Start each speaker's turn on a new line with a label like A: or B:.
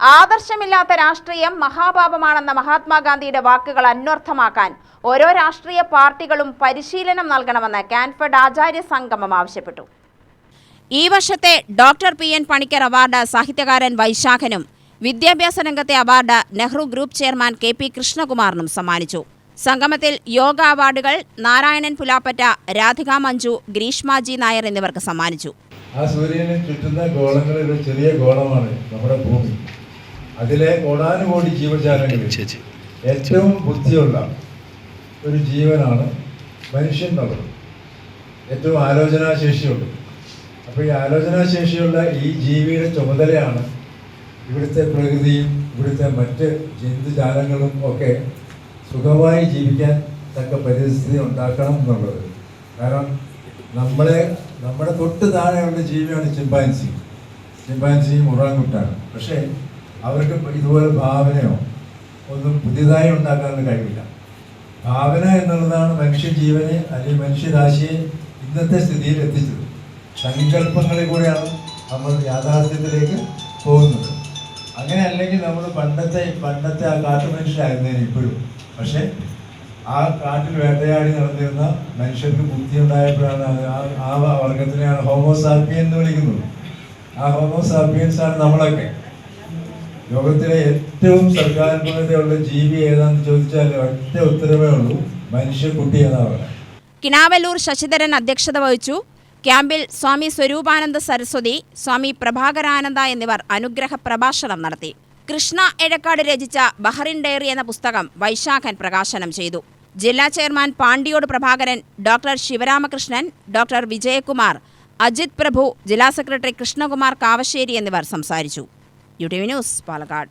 A: ആദർശമില്ലാത്ത രാഷ്ട്രീയം മഹാപാപമാണെന്ന മഹാത്മാഗാന്ധിയുടെ വാക്കുകൾ അന്വർത്ഥമാക്കാൻ ഓരോ രാഷ്ട്രീയ പാർട്ടികളും പരിശീലനം നൽകണമെന്ന് കാൻഫെഡ് ആചാര്യ സംഗമം ആവശ്യപ്പെട്ടു. ഈ വർഷത്തെ ഡോക്ടർ പി.എൻ. പണിക്കർ അവാർഡ് സാഹിത്യകാരൻ വൈശാഖനും വിദ്യാഭ്യാസ രംഗത്തെ award Nehru group chairman K. കൃഷ്ണകുമാറിനും സമ്മാനിച്ചു. സംഗമത്തിൽ യോഗ അവാർഡുകൾ നാരായണൻ പുലാപ്പറ്റ, രാധിക മഞ്ജു, ഗ്രീഷ്മാജി നായർ എന്നിവർക്ക് സമ്മാനിച്ചു.
B: ആ സൂര്യനെ ചുറ്റുന്ന ഗോളങ്ങളിൽ ഒരു ചെറിയ ഗോളമാണ് നമ്മുടെ ഭൂമി. അതിലെ കോടാനുകോടി ജീവജാലങ്ങളിൽ ഏറ്റവും ബുദ്ധിയുള്ള ഒരു ജീവനാണ് മനുഷ്യൻ എന്നുള്ളത്. ഏറ്റവും ആലോചനാശേഷിയുള്ളത്. അപ്പോൾ ഈ ആലോചനാശേഷിയുള്ള ഈ ജീവിയുടെ ചുമതലയാണ് ഇവിടുത്തെ പ്രകൃതിയും ഇവിടുത്തെ മറ്റ് ജന്തുജാലങ്ങളും ഒക്കെ സുഖമായി ജീവിക്കാൻ തക്ക പരിസ്ഥിതി ഉണ്ടാക്കണം എന്നുള്ളത്. കാരണം നമ്മുടെ തൊട്ട് താഴെയുള്ള ജീവിയാണ് ചിമ്പാൻസിയും ഉറാങ്കുട്ടാനും. പക്ഷേ അവർക്ക് ഇതുപോലെ ഭാവനയോ ഒന്നും പുതിയതായി ഉണ്ടാക്കാനുള്ള കഴിവില്ല. ഭാവന എന്നുള്ളതാണ് മനുഷ്യജീവനെ അല്ലെങ്കിൽ മനുഷ്യരാശിയെ ഇന്നത്തെ സ്ഥിതിയിൽ എത്തിച്ചത്. സങ്കല്പങ്ങളിൽ കൂടെയാണ് നമ്മൾ യാഥാർത്ഥ്യത്തിലേക്ക് പോകുന്നത്. അങ്ങനെ അല്ലെങ്കിൽ നമ്മൾ പണ്ടത്തെ ആ കാട്ടുമനുഷ്യരായിരുന്നേനെ ഇപ്പോഴും. പക്ഷെ ആ കാട്ടിൽ വേട്ടയാടി നടന്നിരുന്ന മനുഷ്യർക്ക് ബുദ്ധി ഉണ്ടായപ്പോഴാണ് ആ വർഗത്തിനെയാണ് ഹോമോസാപ്പിയൻ എന്ന് വിളിക്കുന്നത്. ആ ഹോമോസാപ്പിയൻസാണ് നമ്മളൊക്കെ. ലോകത്തിലെ ഏറ്റവും സർഗാത്മകതയുള്ള ജീവി ഏതാണെന്ന് ചോദിച്ചാൽ ഒറ്റ ഉത്തരവേ ഉള്ളൂ, മനുഷ്യക്കുട്ടി എന്നാണ്.
A: കിനാവല്ലൂർ ശശിധരൻ അധ്യക്ഷത വഹിച്ചു. ക്യാമ്പിൽ സ്വാമി സ്വരൂപാനന്ദ സരസ്വതി, സ്വാമി പ്രഭാകരാനന്ദ എന്നിവർ അനുഗ്രഹ പ്രഭാഷണം നടത്തി. കൃഷ്ണ എഴക്കാട് രചിച്ച ബഹറിൻ ഡയറി എന്ന പുസ്തകം വൈശാഖൻ പ്രകാശനം ചെയ്തു. ജില്ലാ chairman Pandiyode Prabhakaran, doctor Sivaramakrishnan, doctor Vijayakumar, Ajith Prabhu, ജില്ലാ സെക്രട്ടറി കൃഷ്ണകുമാർ കാവശ്ശേരി എന്നിവർ സംസാരിച്ചു. UTV news, Palakkad.